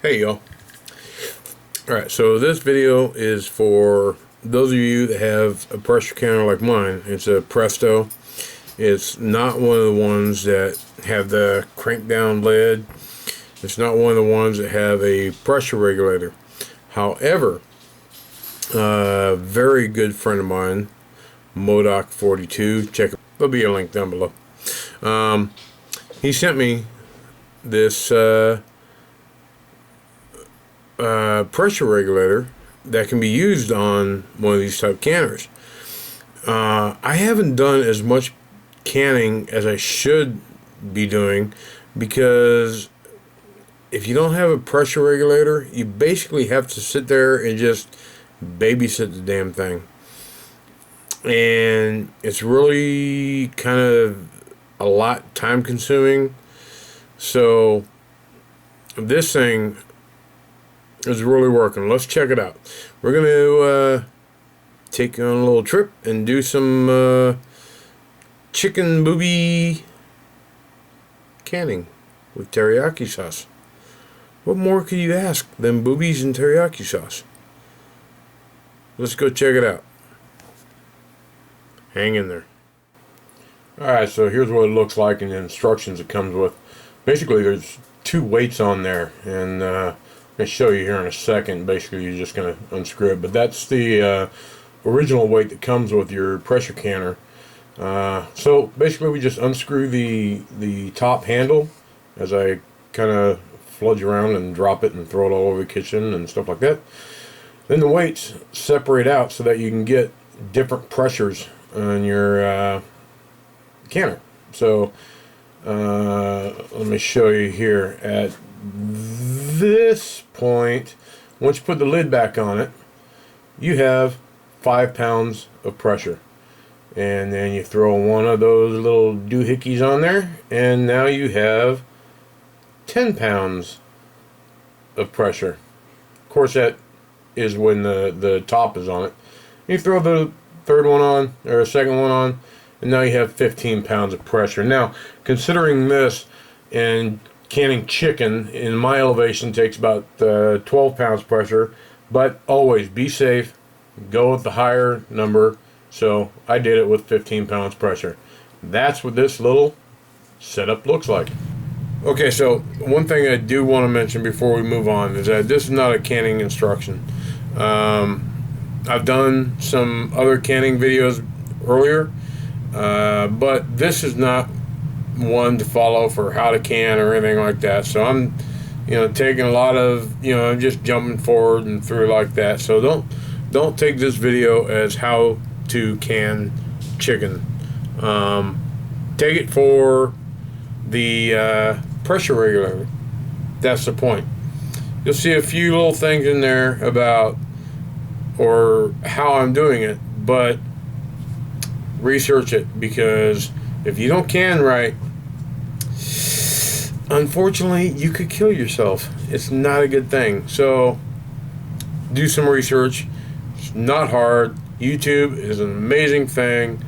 Hey y'all. Alright, so this video is for those of you that have a pressure canner like mine. It's a Presto. It's not one of the ones that have the crank down lid. It's not one of the ones that have a pressure regulator. However, a very good friend of mine, Modoc42, check it. There'll be a link down below. He sent me this pressure regulator that can be used on one of these type canners. I haven't done as much canning as I should be doing, because if you don't have a pressure regulator, you basically have to sit there and just babysit the damn thing, and it's really kind of a lot time consuming. So this thing is really working. Let's check it out. We're going to take you on a little trip and do some chicken booby canning with teriyaki sauce. What more could you ask than boobies and teriyaki sauce? Let's go check it out. Hang in there. Alright, so here's what it looks like in the instructions it comes with. Basically, there's two weights on there, and I'm going to show you here in a second. Basically, you're just going to unscrew it, but that's the original weight that comes with your pressure canner. So basically, we just unscrew the top handle as I kind of fludge around and drop it and throw it all over the kitchen and stuff like that. Then the weights separate out so that you can get different pressures on your canner. So let me show you here. At this point, once you put the lid back on it, you have 5 pounds of pressure, and then you throw one of those little doohickeys on there, and now you have 10 pounds of pressure. Of course, that is when the top is on it. You throw the third one on, or a second one on, and now you have 15 pounds of pressure. Now, considering this, and canning chicken in my elevation takes about 12 pounds pressure, but always be safe, go with the higher number. So I did it with 15 pounds pressure. That's what this little setup looks like. Okay, so one thing I do want to mention before we move on is that this is not a canning instruction. I've done some other canning videos earlier, but this is not one to follow for how to can or anything like that. So I'm, taking a lot of, just jumping forward and through like that. So don't take this video as how to can chicken. Take it for the pressure regulator. That's the point. You'll see a few little things in there about or how I'm doing it, but research it, because if you don't can right, unfortunately you could kill yourself. It's not a good thing. So do some research. It's not hard. YouTube is an amazing thing.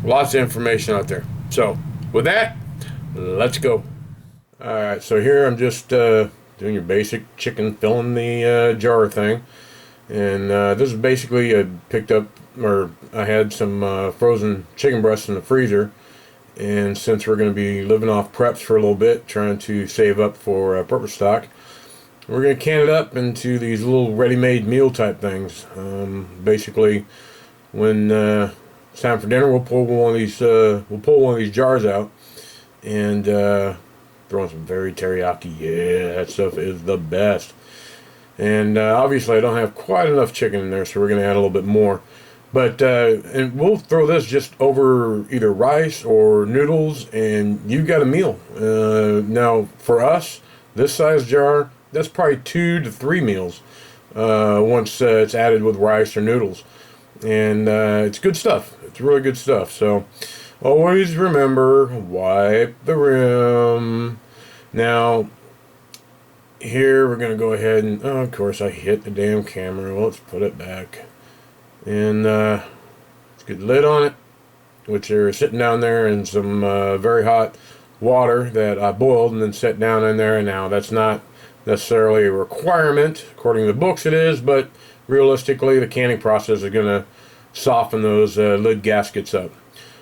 Lots of information out there. So with that, let's go. Alright, so here I'm just doing your basic chicken filling the jar thing. And this is basically, I picked up, or I had some frozen chicken breasts in the freezer, and since we're going to be living off preps for a little bit, trying to save up for purpose stock, we're going to can it up into these little ready-made meal type things. Basically, when it's time for dinner, we'll pull one of these jars out and throw in some very teriyaki. Yeah, that stuff is the best. And obviously I don't have quite enough chicken in there, so we're going to add a little bit more. But and we'll throw this just over either rice or noodles, and you've got a meal. Now, for us, this size jar, that's probably 2 to 3 meals once it's added with rice or noodles. And it's good stuff. It's really good stuff. So always remember, wipe the rim. Now, here we're going to go ahead and, of course I hit the damn camera. Well, let's put it back. And let's get the lid on it, which are sitting down there in some very hot water that I boiled and then set down in there. And now that's not necessarily a requirement. According to the books it is, but realistically the canning process is going to soften those lid gaskets up.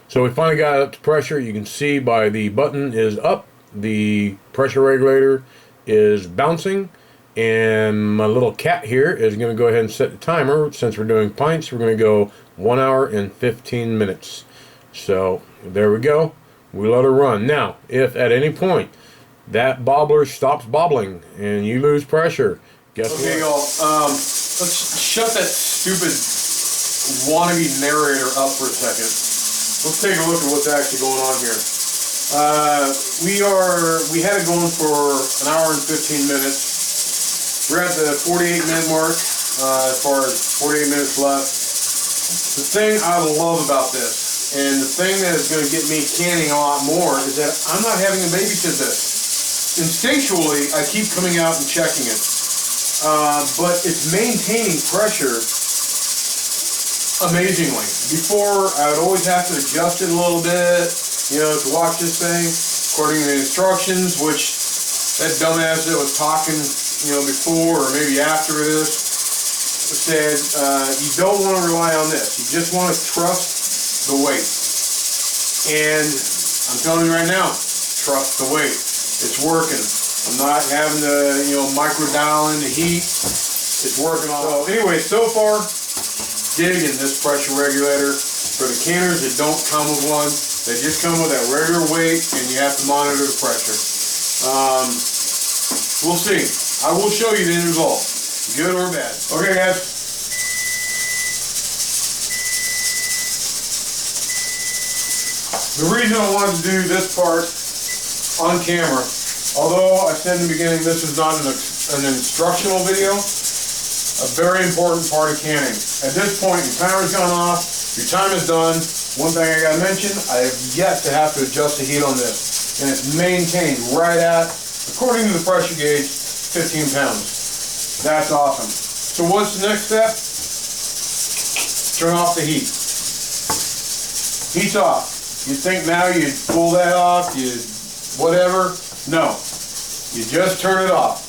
So we finally got it up to pressure. You can see by the button is up, the pressure regulator is bouncing, and my little cat here is going to go ahead and set the timer. Since we're doing pints, we're going to go 1 hour and 15 minutes. So there we go. We let her run. Now, if at any point that bobbler stops bobbling and you lose pressure, guess what? Okay, y'all. Let's shut that stupid wannabe narrator up for a second. Let's take a look at what's actually going on here. We had it going for 1 hour and 15 minutes. We're at the 48-minute mark, as far as 48 minutes left. The thing I love about this, and the thing that is going to get me canning a lot more, is that I'm not having to babysit this. Instinctually, I keep coming out and checking it. But it's maintaining pressure amazingly. Before, I would always have to adjust it a little bit, you know, to watch this thing according to the instructions, which that dumbass that was talking, you know, before or maybe after this said, you don't want to rely on this. You just want to trust the weight. And I'm telling you right now, trust the weight. It's working. I'm not having to, you know, micro dial in the heat. It's working all. So anyway, so far, digging this pressure regulator. For the canners that don't come with one, they just come with that regular weight, and you have to monitor the pressure. We'll see. I will show you the end result, good or bad. Okay, guys. The reason I wanted to do this part on camera, although I said in the beginning this is not an instructional video, a very important part of canning. At this point, your timer's gone off, your time is done. One thing I gotta mention, I have yet to have to adjust the heat on this. And it's maintained right at, according to the pressure gauge, 15 pounds. That's awesome. So what's the next step? Turn off the heat. Heat's off. You'd think now you'd pull that off, you'd whatever. No. You just turn it off.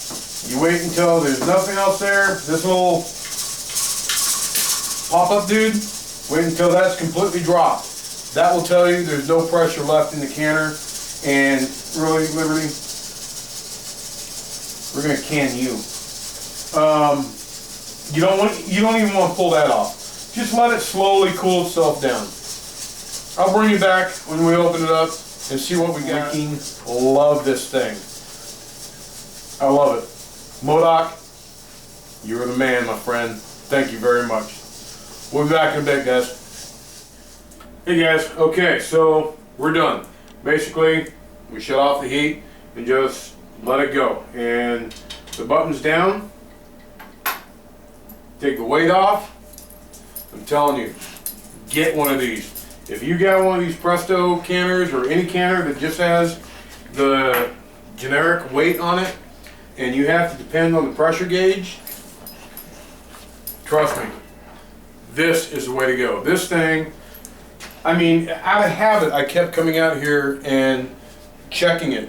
You wait until there's nothing else there. This little pop-up dude, wait until that's completely dropped. That will tell you there's no pressure left in the canner. And really, Liberty, we're gonna can you. You don't even want to pull that off. Just let it slowly cool itself down. I'll bring you back when we open it up and see what we got. I love this thing. I love it. Modoc, you're the man, my friend. Thank you very much. We'll be back in a bit, guys. Hey guys, okay, so we're done. Basically, we shut off the heat and just let it go. And the button's down. Take the weight off. I'm telling you, get one of these. If you got one of these Presto canners or any canner that just has the generic weight on it, and you have to depend on the pressure gauge, trust me, this is the way to go. This thing, I mean, out of habit, I kept coming out here and checking it,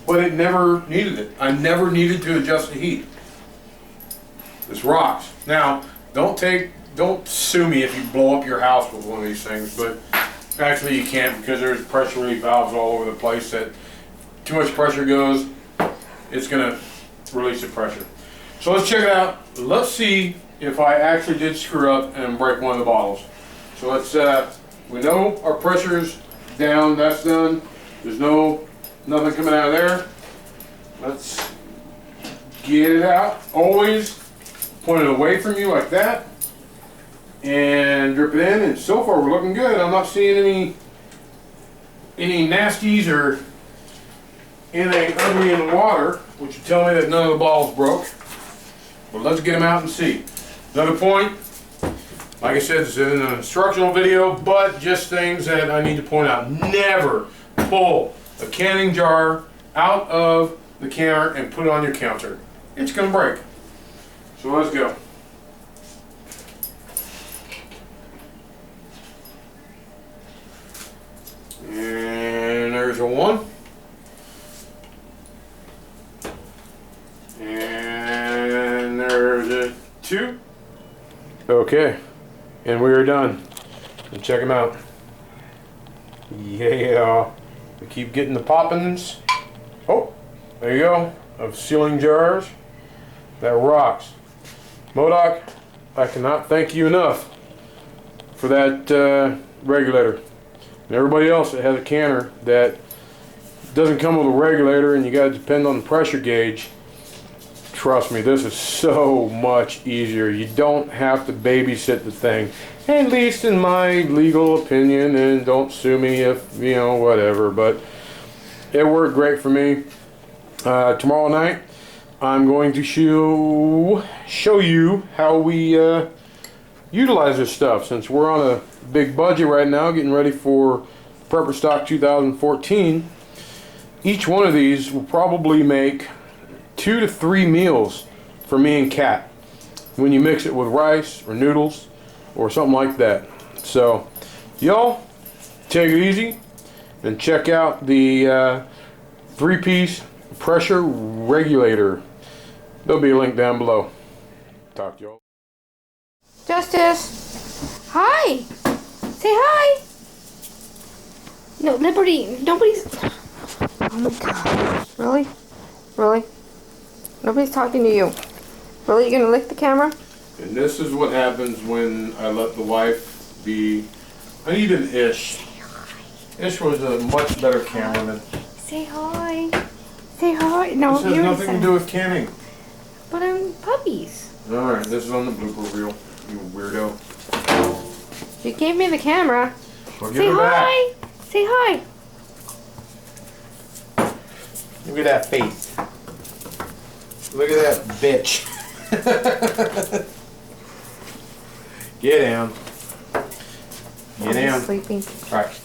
but it never needed it. I never needed to adjust the heat. This rocks. Now, don't sue me if you blow up your house with one of these things, but actually you can't, because there's pressure relief valves all over the place that too much pressure goes, it's gonna release the pressure. So let's check it out. Let's see if I actually did screw up and break one of the bottles. So let's, we know our pressure's down, that's done. There's nothing coming out of there. Let's get it out. Always point it away from you like that. And drip it in, and so far we're looking good. I'm not seeing any nasties or anything ugly in the water, which would tell me that none of the bottles broke. But let's get them out and see. Another point, like I said, this isn't an instructional video, but just things that I need to point out. Never pull a canning jar out of the canner and put it on your counter. It's going to break. So let's go. And there's a one. 2. Okay, and we are done. And check them out. Yeah, we keep getting the poppins. Oh, there you go, of sealing jars. That rocks. Modoc, I cannot thank you enough for that regulator. And everybody else that has a canner that doesn't come with a regulator and you got to depend on the pressure gauge, trust me, this is so much easier. You don't have to babysit the thing, at least in my legal opinion, and don't sue me if, you know, whatever, but it worked great for me. Tomorrow night I'm going to show you how we utilize this stuff, since we're on a big budget right now getting ready for Prepper Stock 2014. Each one of these will probably make 2 to 3 meals for me and Kat when you mix it with rice or noodles or something like that. So y'all take it easy and check out the 3-piece pressure regulator. There'll be a link down below. Talk to y'all. Justice! Hi! Say hi! No, Liberty, nobody's... Oh my god. Really? Really? Nobody's talking to you. Really? You're gonna lick the camera? And this is what happens when I let the wife be Ish. Ish was a much better cameraman. Say hi. Say hi. No, This has you're nothing to do with canning. But I'm puppies. Alright, this is on the blooper reel, you weirdo. You gave me the camera. Well, give Say her hi. back. Say hi. Look at that face. Look at that bitch. Get down. Get down. Sleeping. Alright.